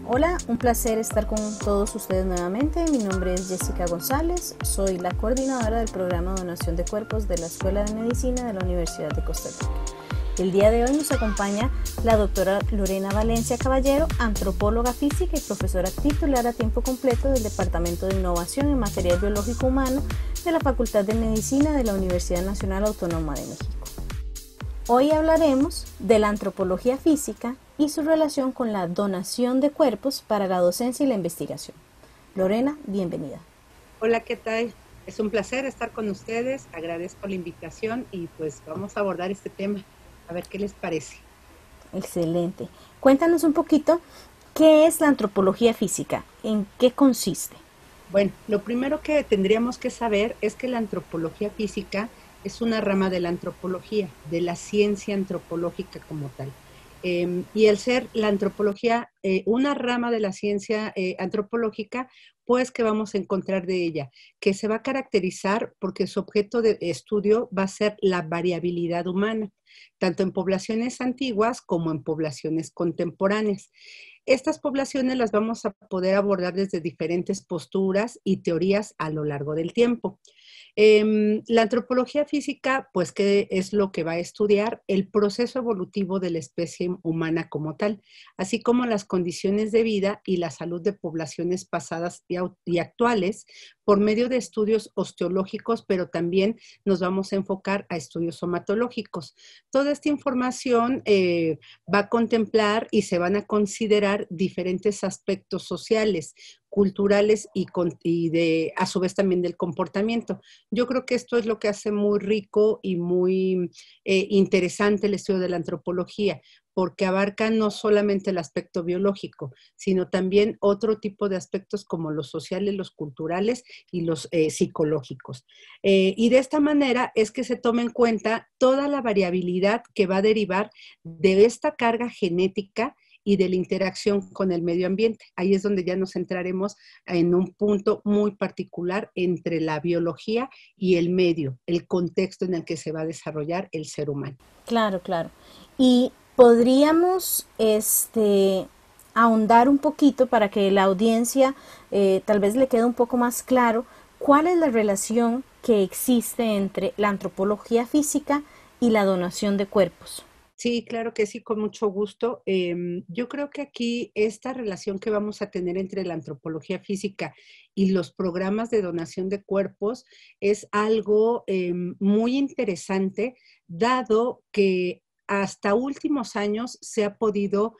Hola, un placer estar con todos ustedes nuevamente. Mi nombre es Jessica González, soy la coordinadora del programa de donación de cuerpos de la Escuela de Medicina de la Universidad de Costa Rica. El día de hoy nos acompaña la doctora Lorena Valencia Caballero, antropóloga física y profesora titular a tiempo completo del Departamento de Innovación en Material Biológico Humano de la Facultad de Medicina de la Universidad Nacional Autónoma de México. Hoy hablaremos de la antropología física y su relación con la donación de cuerpos para la docencia y la investigación. Lorena, bienvenida. Hola, ¿qué tal? Es un placer estar con ustedes, agradezco la invitación y pues vamos a abordar este tema, a ver qué les parece. Excelente. Cuéntanos un poquito, ¿qué es la antropología física? ¿En qué consiste? Bueno, lo primero que tendríamos que saber es que la antropología física es una rama de la antropología, de la ciencia antropológica como tal. Y al ser la antropología una rama de la ciencia antropológica, pues que vamos a encontrar de ella, que se va a caracterizar porque su objeto de estudio va a ser la variabilidad humana, tanto en poblaciones antiguas como en poblaciones contemporáneas. Estas poblaciones las vamos a poder abordar desde diferentes posturas y teorías a lo largo del tiempo. La antropología física, pues, ¿qué es lo que va a estudiar? El proceso evolutivo de la especie humana como tal, así como las condiciones de vida y la salud de poblaciones pasadas y actuales por medio de estudios osteológicos, pero también nos vamos a enfocar a estudios somatológicos. Toda esta información va a contemplar y se van a considerar diferentes aspectos sociales, culturales y a su vez también del comportamiento. Yo creo que esto es lo que hace muy rico y muy interesante el estudio de la antropología, porque abarca no solamente el aspecto biológico, sino también otro tipo de aspectos como los sociales, los culturales y los psicológicos. Y de esta manera es que se toma en cuenta toda la variabilidad que va a derivar de esta carga genética y de la interacción con el medio ambiente. Ahí es donde ya nos centraremos en un punto muy particular entre la biología y el medio, el contexto en el que se va a desarrollar el ser humano. Claro, claro. Y podríamos ahondar un poquito para que la audiencia tal vez le quede un poco más claro cuál es la relación que existe entre la antropología física y la donación de cuerpos. Sí, claro que sí, con mucho gusto. Yo creo que aquí esta relación que vamos a tener entre la antropología física y los programas de donación de cuerpos es algo muy interesante, dado que hasta últimos años se ha podido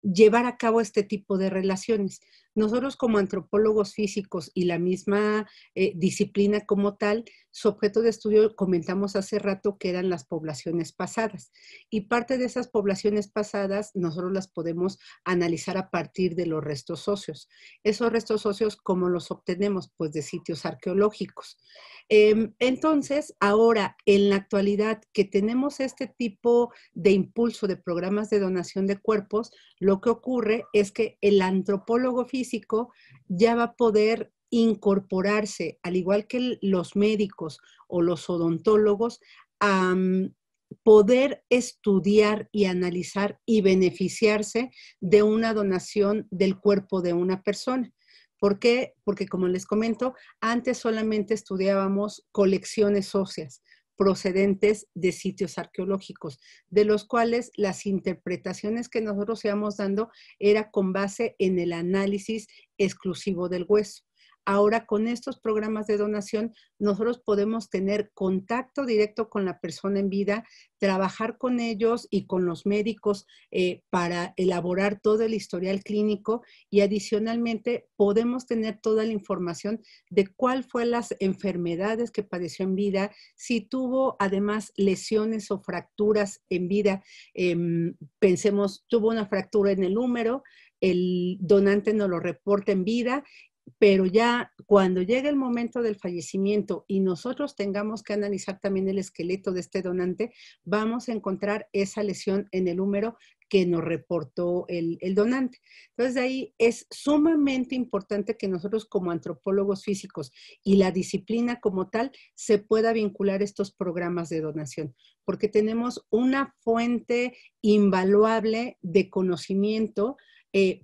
llevar a cabo este tipo de relaciones. Nosotros como antropólogos físicos y la misma disciplina como tal, su objeto de estudio, comentamos hace rato, que eran las poblaciones pasadas. Y parte de esas poblaciones pasadas nosotros las podemos analizar a partir de los restos óseos. Esos restos óseos, ¿cómo los obtenemos? Pues de sitios arqueológicos. Entonces, ahora, en la actualidad, que tenemos este tipo de impulso de programas de donación de cuerpos, lo que ocurre es que el antropólogo físico ya va a poder incorporarse, al igual que los médicos o los odontólogos, a poder estudiar y analizar y beneficiarse de una donación del cuerpo de una persona. ¿Por qué? Porque como les comento, antes solamente estudiábamos colecciones óseas procedentes de sitios arqueológicos, de los cuales las interpretaciones que nosotros íbamos dando era con base en el análisis exclusivo del hueso. Ahora, con estos programas de donación, nosotros podemos tener contacto directo con la persona en vida, trabajar con ellos y con los médicos para elaborar todo el historial clínico y adicionalmente podemos tener toda la información de cuál fue las enfermedades que padeció en vida, si tuvo además lesiones o fracturas en vida. Pensemos, tuvo una fractura en el húmero, el donante nos lo reporta en vida, pero ya cuando llegue el momento del fallecimiento y nosotros tengamos que analizar también el esqueleto de este donante, vamos a encontrar esa lesión en el húmero que nos reportó el donante. Entonces, de ahí es sumamente importante que nosotros como antropólogos físicos y la disciplina como tal se pueda vincular estos programas de donación, porque tenemos una fuente invaluable de conocimiento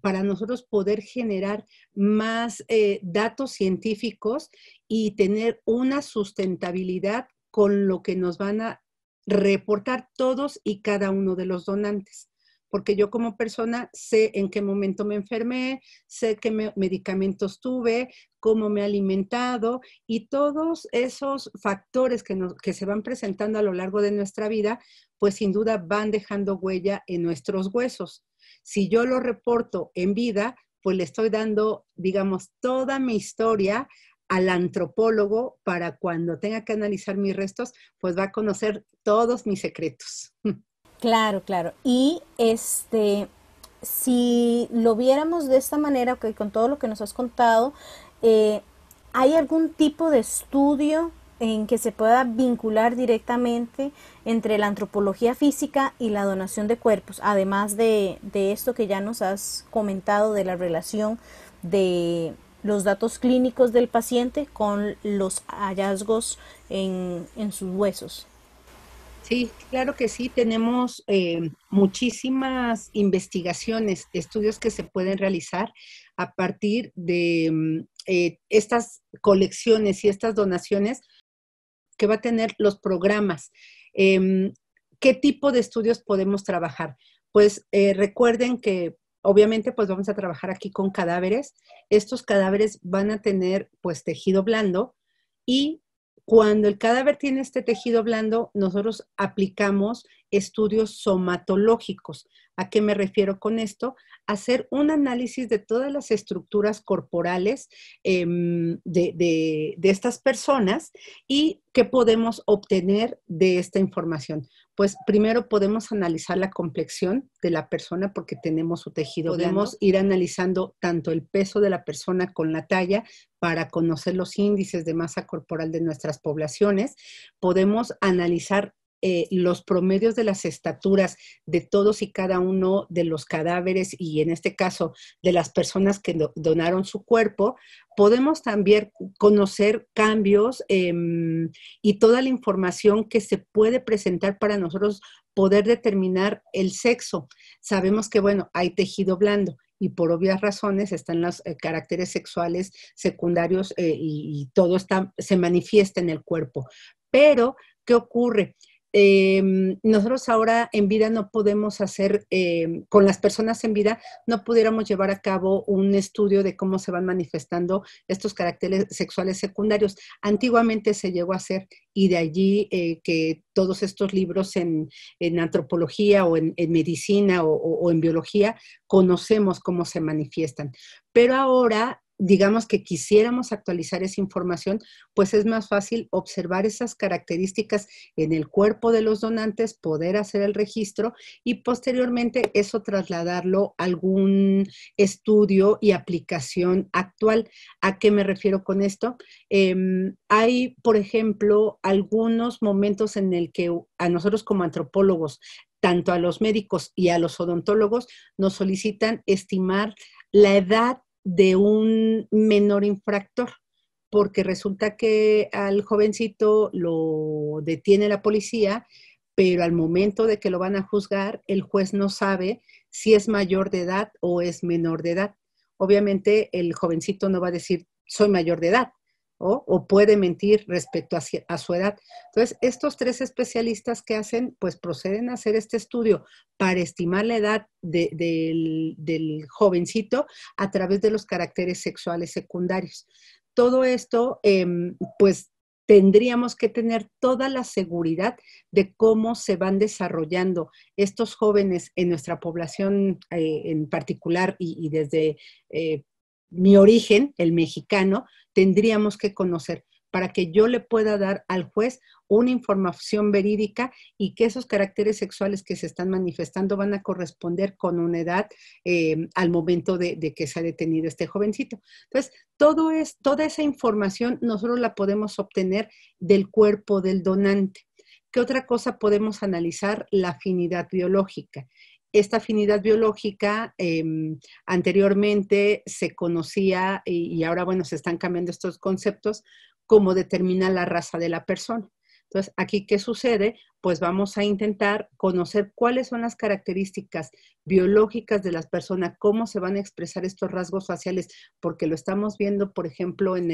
para nosotros poder generar más datos científicos y tener una sustentabilidad con lo que nos van a reportar todos y cada uno de los donantes. Porque yo como persona sé en qué momento me enfermé, sé qué medicamentos tuve, cómo me he alimentado y todos esos factores que se van presentando a lo largo de nuestra vida, pues sin duda van dejando huella en nuestros huesos. Si yo lo reporto en vida, pues le estoy dando, digamos, toda mi historia al antropólogo para cuando tenga que analizar mis restos, pues va a conocer todos mis secretos. Claro, claro. Y si lo viéramos de esta manera, okay, con todo lo que nos has contado, eh, ¿hay algún tipo de estudio en que se pueda vincular directamente entre la antropología física y la donación de cuerpos, además de esto que ya nos has comentado de la relación de los datos clínicos del paciente con los hallazgos en sus huesos? Sí, claro que sí. Tenemos muchísimas investigaciones, estudios que se pueden realizar a partir de estas colecciones y estas donaciones que va a tener los programas. ¿Qué tipo de estudios podemos trabajar? Pues recuerden que obviamente pues vamos a trabajar aquí con cadáveres. Estos cadáveres van a tener pues tejido blando y cuando el cadáver tiene este tejido blando, nosotros aplicamos estudios somatológicos. ¿A qué me refiero con esto? Hacer un análisis de todas las estructuras corporales de estas personas y qué podemos obtener de esta información. Pues primero podemos analizar la complexión de la persona porque tenemos su tejido blando. Podemos ir analizando tanto el peso de la persona con la talla para conocer los índices de masa corporal de nuestras poblaciones. Podemos analizar los promedios de las estaturas de todos y cada uno de los cadáveres y en este caso de las personas que donaron su cuerpo. Podemos también conocer cambios y toda la información que se puede presentar para nosotros poder determinar el sexo. Sabemos que, bueno, hay tejido blando y por obvias razones están los caracteres sexuales secundarios y todo se manifiesta en el cuerpo. Pero, ¿qué ocurre? Nosotros ahora en vida no podemos hacer, con las personas en vida, no pudiéramos llevar a cabo un estudio de cómo se van manifestando estos caracteres sexuales secundarios. Antiguamente se llegó a hacer y de allí que todos estos libros en antropología o en medicina o en biología conocemos cómo se manifiestan. Pero ahora digamos que quisiéramos actualizar esa información, pues es más fácil observar esas características en el cuerpo de los donantes, poder hacer el registro y posteriormente eso trasladarlo a algún estudio y aplicación actual. ¿A qué me refiero con esto? Hay, por ejemplo, algunos momentos en el que a nosotros como antropólogos, tanto a los médicos y a los odontólogos, nos solicitan estimar la edad de un menor infractor, porque resulta que al jovencito lo detiene la policía, pero al momento de que lo van a juzgar, el juez no sabe si es mayor de edad o es menor de edad. Obviamente el jovencito no va a decir soy mayor de edad, o puede mentir respecto a su edad. Entonces, estos tres especialistas que hacen, pues proceden a hacer este estudio para estimar la edad del jovencito a través de los caracteres sexuales secundarios. Todo esto, pues tendríamos que tener toda la seguridad de cómo se van desarrollando estos jóvenes en nuestra población en particular y desde mi origen, el mexicano, tendríamos que conocer para que yo le pueda dar al juez una información verídica y que esos caracteres sexuales que se están manifestando van a corresponder con una edad al momento de que se ha detenido este jovencito. Entonces, toda esa información nosotros la podemos obtener del cuerpo del donante. ¿Qué otra cosa podemos analizar? La afinidad biológica. Esta afinidad biológica anteriormente se conocía y ahora, bueno, se están cambiando estos conceptos, cómo determina la raza de la persona. Entonces, aquí, ¿qué sucede? Pues vamos a intentar conocer cuáles son las características biológicas de las personas, cómo se van a expresar estos rasgos faciales, porque lo estamos viendo, por ejemplo, en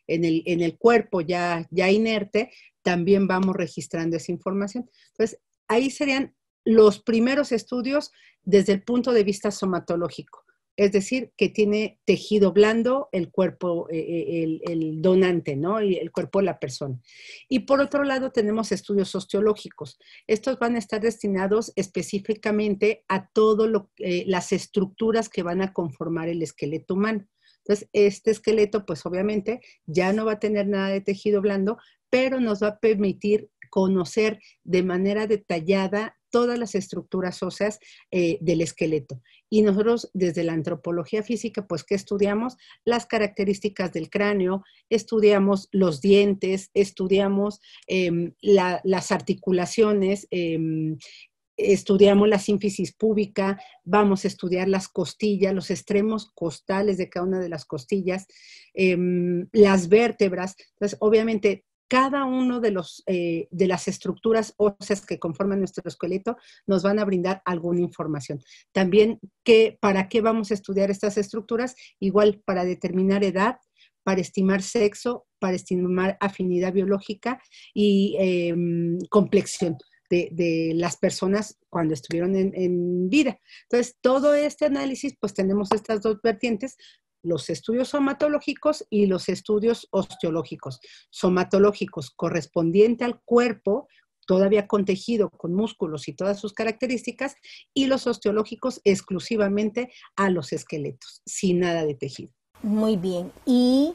el cuerpo ya inerte, también vamos registrando esa información. Entonces, ahí serían los primeros estudios desde el punto de vista somatológico. Es decir, que tiene tejido blando el cuerpo, el donante, ¿no? Y el cuerpo de la persona. Y por otro lado tenemos estudios osteológicos. Estos van a estar destinados específicamente a todas las estructuras que van a conformar el esqueleto humano. Entonces, este esqueleto, pues obviamente ya no va a tener nada de tejido blando, pero nos va a permitir conocer de manera detallada todas las estructuras óseas del esqueleto. Y nosotros desde la antropología física, pues, ¿qué estudiamos? Las características del cráneo, estudiamos los dientes, estudiamos las articulaciones, estudiamos la sínfisis púbica, vamos a estudiar las costillas, los extremos costales de cada una de las costillas, las vértebras. Entonces, obviamente, cada uno de las estructuras óseas que conforman nuestro esqueleto nos van a brindar alguna información. También, ¿para qué vamos a estudiar estas estructuras? Igual, para determinar edad, para estimar sexo, para estimar afinidad biológica y complexión de las personas cuando estuvieron en vida. Entonces, todo este análisis, pues tenemos estas dos vertientes, los estudios somatológicos y los estudios osteológicos. Somatológicos, correspondiente al cuerpo, todavía con tejido, con músculos y todas sus características, y los osteológicos exclusivamente a los esqueletos, sin nada de tejido. Muy bien. ¿Y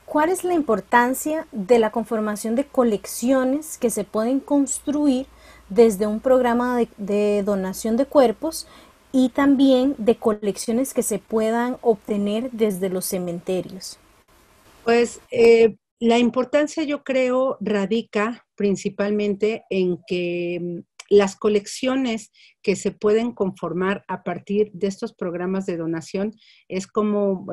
cuál es la importancia de la conformación de colecciones que se pueden construir desde un programa de donación de cuerpos y también de colecciones que se puedan obtener desde los cementerios? Pues la importancia, yo creo, radica principalmente en que las colecciones que se pueden conformar a partir de estos programas de donación es como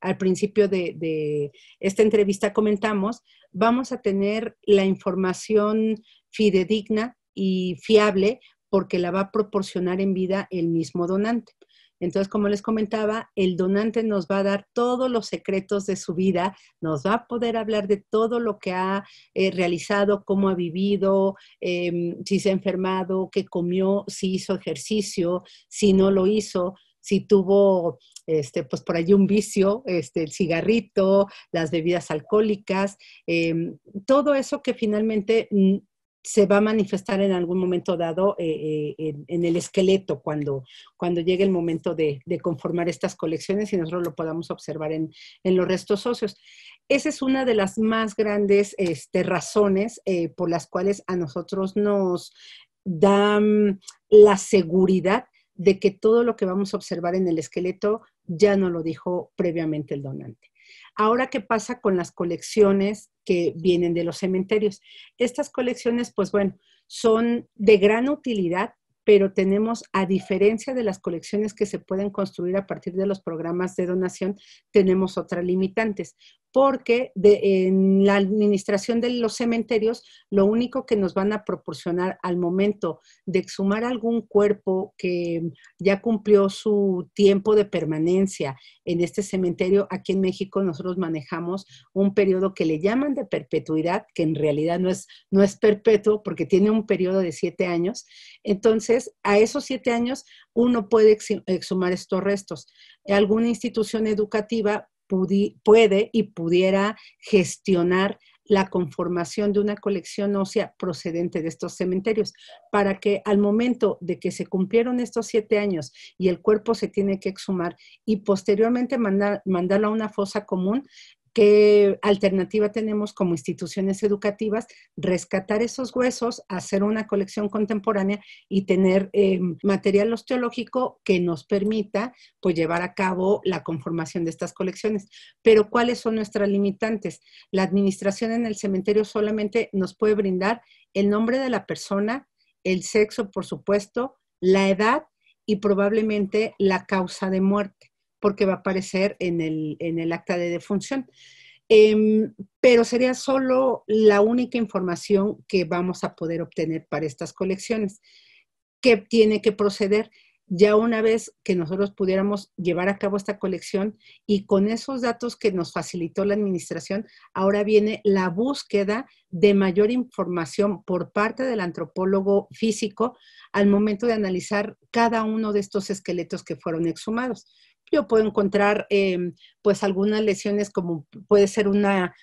al principio de esta entrevista comentamos, vamos a tener la información fidedigna y fiable porque la va a proporcionar en vida el mismo donante. Entonces, como les comentaba, el donante nos va a dar todos los secretos de su vida, nos va a poder hablar de todo lo que ha realizado, cómo ha vivido, si se ha enfermado, qué comió, si hizo ejercicio, si no lo hizo, si tuvo, pues por allí un vicio, el cigarrito, las bebidas alcohólicas, todo eso que finalmente se va a manifestar en algún momento dado en el esqueleto cuando llegue el momento de conformar estas colecciones y nosotros lo podamos observar en los restos óseos. Esa es una de las más grandes razones por las cuales a nosotros nos dan la seguridad de que todo lo que vamos a observar en el esqueleto ya nos lo dijo previamente el donante. Ahora, ¿qué pasa con las colecciones que vienen de los cementerios? Estas colecciones, pues bueno, son de gran utilidad, pero tenemos, a diferencia de las colecciones que se pueden construir a partir de los programas de donación, tenemos otras limitantes, porque en la administración de los cementerios, lo único que nos van a proporcionar al momento de exhumar algún cuerpo que ya cumplió su tiempo de permanencia en este cementerio, aquí en México nosotros manejamos un periodo que le llaman de perpetuidad, que en realidad no es perpetuo porque tiene un periodo de 7 años. Entonces, a esos 7 años uno puede exhumar estos restos. Alguna institución educativa puede y pudiera gestionar la conformación de una colección ósea procedente de estos cementerios, para que al momento de que se cumplieron estos 7 años y el cuerpo se tiene que exhumar y posteriormente mandarlo a una fosa común, ¿qué alternativa tenemos como instituciones educativas? Rescatar esos huesos, hacer una colección contemporánea y tener material osteológico que nos permita pues, llevar a cabo la conformación de estas colecciones. Pero ¿cuáles son nuestras limitantes? La administración en el cementerio solamente nos puede brindar el nombre de la persona, el sexo, por supuesto, la edad y probablemente la causa de muerte, porque va a aparecer en el acta de defunción. pero sería solo la única información que vamos a poder obtener para estas colecciones. ¿Qué tiene que proceder? Ya una vez que nosotros pudiéramos llevar a cabo esta colección y con esos datos que nos facilitó la administración, ahora viene la búsqueda de mayor información por parte del antropólogo físico al momento de analizar cada uno de estos esqueletos que fueron exhumados. Yo puedo encontrar pues algunas lesiones como puede ser una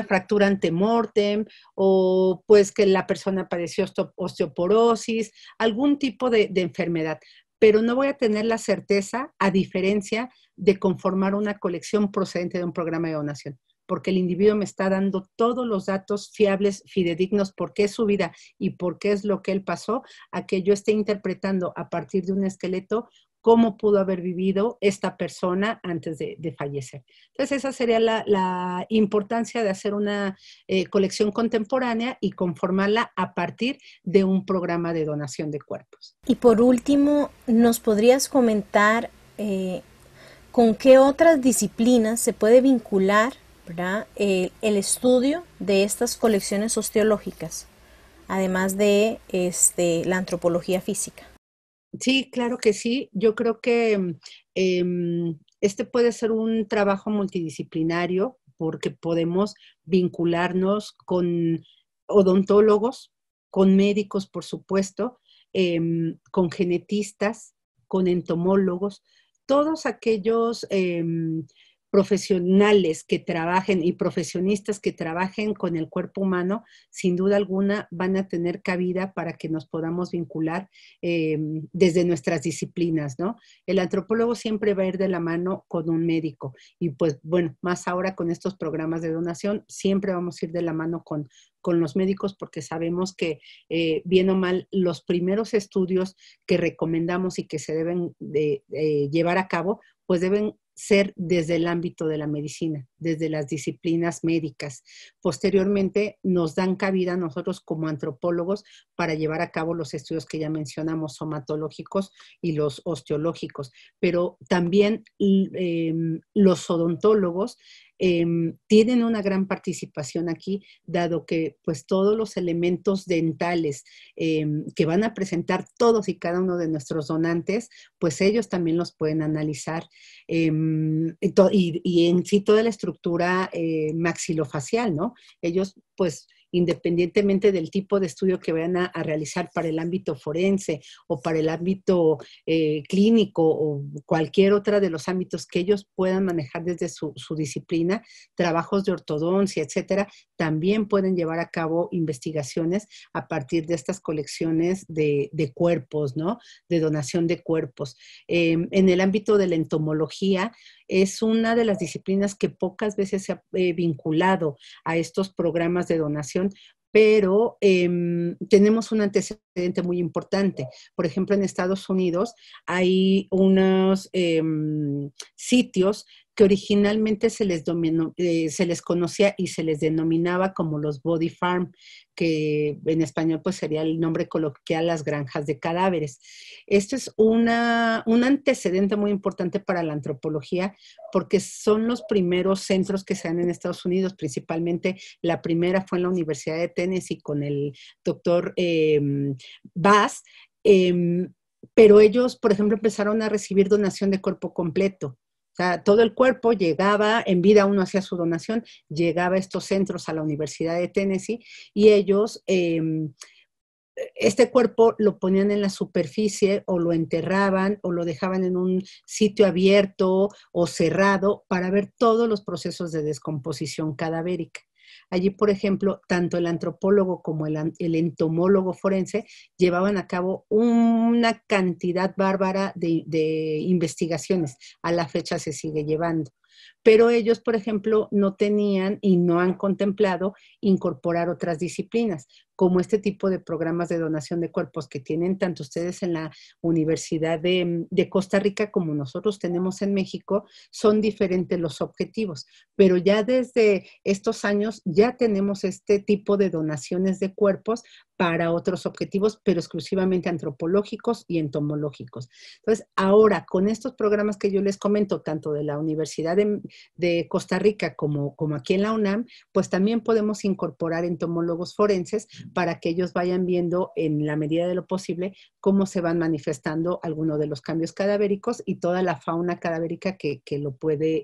fractura antemortem o pues que la persona padeció osteoporosis, algún tipo de enfermedad, pero no voy a tener la certeza, a diferencia de conformar una colección procedente de un programa de donación, porque el individuo me está dando todos los datos fiables, fidedignos, por qué es su vida y por qué es lo que él pasó, a que yo esté interpretando a partir de un esqueleto cómo pudo haber vivido esta persona antes de fallecer. Entonces, esa sería la importancia de hacer una colección contemporánea y conformarla a partir de un programa de donación de cuerpos. Y por último, ¿nos podrías comentar con qué otras disciplinas se puede vincular, ¿verdad?, el estudio de estas colecciones osteológicas, además de la antropología física? Sí, claro que sí. Yo creo que este puede ser un trabajo multidisciplinario porque podemos vincularnos con odontólogos, con médicos, por supuesto, con genetistas, con entomólogos, todos aquellos profesionales que trabajen y profesionistas que trabajen con el cuerpo humano, sin duda alguna van a tener cabida para que nos podamos vincular desde nuestras disciplinas, ¿no? El antropólogo siempre va a ir de la mano con un médico y pues bueno, más ahora con estos programas de donación, siempre vamos a ir de la mano con los médicos porque sabemos que bien o mal los primeros estudios que recomendamos y que se deben de llevar a cabo, pues deben ser desde el ámbito de la medicina, desde las disciplinas médicas. Posteriormente nos dan cabida a nosotros como antropólogos para llevar a cabo los estudios que ya mencionamos, somatológicos y los osteológicos, pero también los odontólogos tienen una gran participación aquí, dado que pues todos los elementos dentales que van a presentar todos y cada uno de nuestros donantes, pues ellos también los pueden analizar y en sí toda la estructura maxilofacial, ¿no? Ellos pues independientemente del tipo de estudio que vayan a realizar para el ámbito forense o para el ámbito clínico o cualquier otra de los ámbitos que ellos puedan manejar desde su disciplina, trabajos de ortodoncia, etcétera, también pueden llevar a cabo investigaciones a partir de estas colecciones de cuerpos, ¿no? De donación de cuerpos. En el ámbito de la entomología, es una de las disciplinas que pocas veces se ha vinculado a estos programas de donación, pero tenemos un antecedente muy importante. Por ejemplo, en Estados Unidos hay unos sitios que originalmente se les conocía y se les denominaba como los body farm, que en español pues sería el nombre coloquial, las granjas de cadáveres. Esto es un antecedente muy importante para la antropología porque son los primeros centros que se dan en Estados Unidos, principalmente la primera fue en la Universidad de Tennessee con el doctor Bass, pero ellos, por ejemplo, empezaron a recibir donación de cuerpo completo. O sea, todo el cuerpo llegaba, en vida uno hacía su donación, llegaba a estos centros a la Universidad de Tennessee y ellos, este cuerpo lo ponían en la superficie o lo enterraban o lo dejaban en un sitio abierto o cerrado para ver todos los procesos de descomposición cadavérica. Allí, por ejemplo, tanto el antropólogo como el entomólogo forense llevaban a cabo una cantidad bárbara de investigaciones. A la fecha se sigue llevando. Pero ellos, por ejemplo, no tenían y no han contemplado incorporar otras disciplinas, como este tipo de programas de donación de cuerpos que tienen tanto ustedes en la Universidad de Costa Rica como nosotros tenemos en México, son diferentes los objetivos. Pero ya desde estos años ya tenemos este tipo de donaciones de cuerpos para otros objetivos, pero exclusivamente antropológicos y entomológicos. Entonces, ahora, con estos programas que yo les comento, tanto de la Universidad de Costa Rica como aquí en la UNAM, pues también podemos incorporar entomólogos forenses para que ellos vayan viendo en la medida de lo posible cómo se van manifestando algunos de los cambios cadavéricos y toda la fauna cadavérica que lo puede,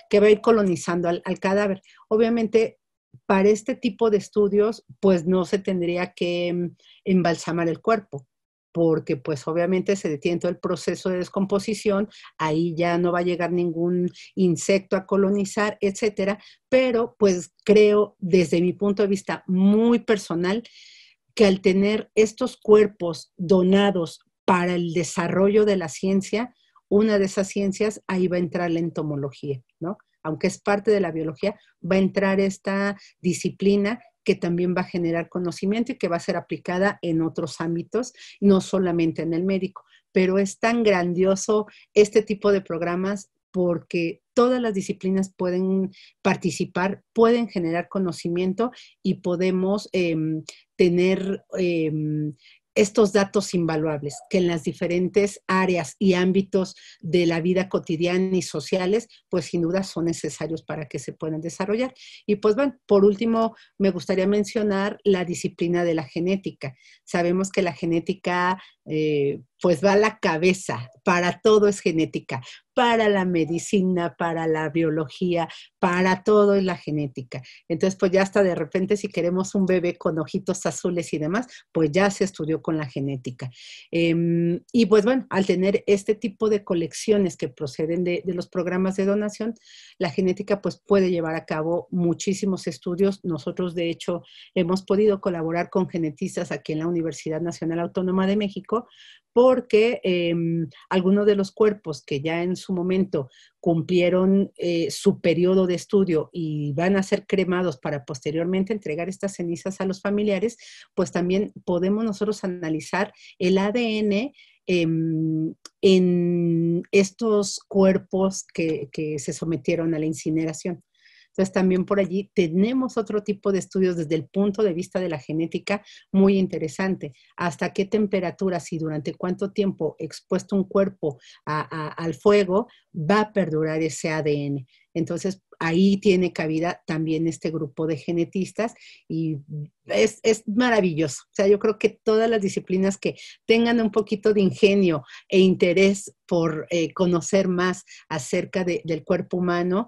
que va a ir colonizando al cadáver. Obviamente, para este tipo de estudios, pues no se tendría que embalsamar el cuerpo, porque pues obviamente se detiene todo el proceso de descomposición, ahí ya no va a llegar ningún insecto a colonizar, etcétera, pero pues creo desde mi punto de vista muy personal que al tener estos cuerpos donados para el desarrollo de la ciencia, una de esas ciencias, ahí va a entrar la entomología, ¿no? Aunque es parte de la biología, va a entrar esta disciplina que también va a generar conocimiento y que va a ser aplicada en otros ámbitos, no solamente en el médico. Pero es tan grandioso este tipo de programas porque todas las disciplinas pueden participar, pueden generar conocimiento y podemos tener estos datos invaluables que en las diferentes áreas y ámbitos de la vida cotidiana y sociales, pues sin duda son necesarios para que se puedan desarrollar. Y pues bueno, por último, me gustaría mencionar la disciplina de la genética. Sabemos que la genética pues va a la cabeza, para todo es genética, para la medicina, para la biología, para todo es la genética. Entonces, pues ya hasta de repente si queremos un bebé con ojitos azules y demás, pues ya se estudió con la genética. Y pues bueno, al tener este tipo de colecciones que proceden de los programas de donación, la genética pues puede llevar a cabo muchísimos estudios. Nosotros de hecho hemos podido colaborar con genetistas aquí en la Universidad Nacional Autónoma de México porque algunos de los cuerpos que ya en su momento cumplieron su periodo de estudio y van a ser cremados para posteriormente entregar estas cenizas a los familiares, pues también podemos nosotros analizar el ADN en estos cuerpos que se sometieron a la incineración. Entonces, también por allí tenemos otro tipo de estudios desde el punto de vista de la genética muy interesante. Hasta qué temperaturas y durante cuánto tiempo expuesto un cuerpo al fuego va a perdurar ese ADN. Entonces, ahí tiene cabida también este grupo de genetistas y es maravilloso. O sea, yo creo que todas las disciplinas que tengan un poquito de ingenio e interés por conocer más acerca del cuerpo humano,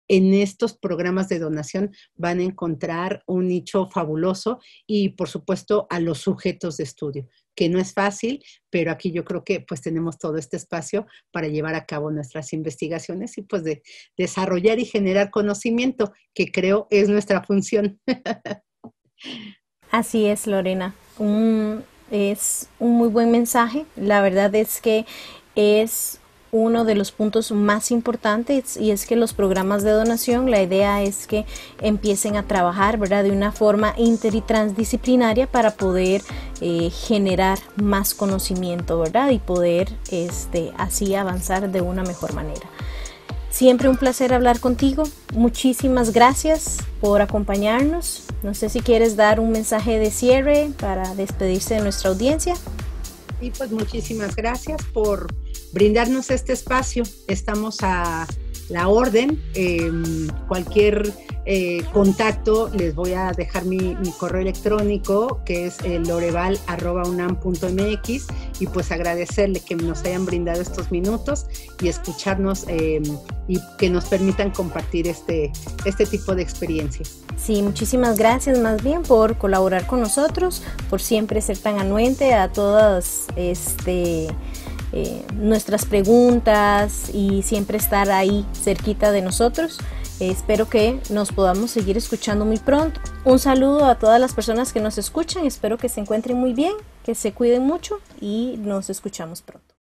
en estos programas de donación van a encontrar un nicho fabuloso y, por supuesto, a los sujetos de estudio, que no es fácil, pero aquí yo creo que pues tenemos todo este espacio para llevar a cabo nuestras investigaciones y pues de desarrollar y generar conocimiento, que creo es nuestra función. Así es, Lorena. Es un muy buen mensaje. La verdad es que es uno de los puntos más importantes y es que los programas de donación, la idea es que empiecen a trabajar, ¿verdad?, de una forma inter y transdisciplinaria para poder generar más conocimiento, ¿verdad?, y poder así avanzar de una mejor manera. Siempre un placer hablar contigo. Muchísimas gracias por acompañarnos. No sé si quieres dar un mensaje de cierre para despedirse de nuestra audiencia. Y pues muchísimas gracias por brindarnos este espacio. Estamos a la orden. Cualquier contacto, les voy a dejar mi correo electrónico, que es loreval@unam.mx, y pues agradecerle que nos hayan brindado estos minutos y escucharnos y que nos permitan compartir este tipo de experiencias. Sí, muchísimas gracias más bien por colaborar con nosotros, por siempre ser tan anuente a todas nuestras preguntas y siempre estar ahí cerquita de nosotros. Espero que nos podamos seguir escuchando muy pronto. Un saludo a todas las personas que nos escuchan. Espero que se encuentren muy bien, que se cuiden mucho y nos escuchamos pronto.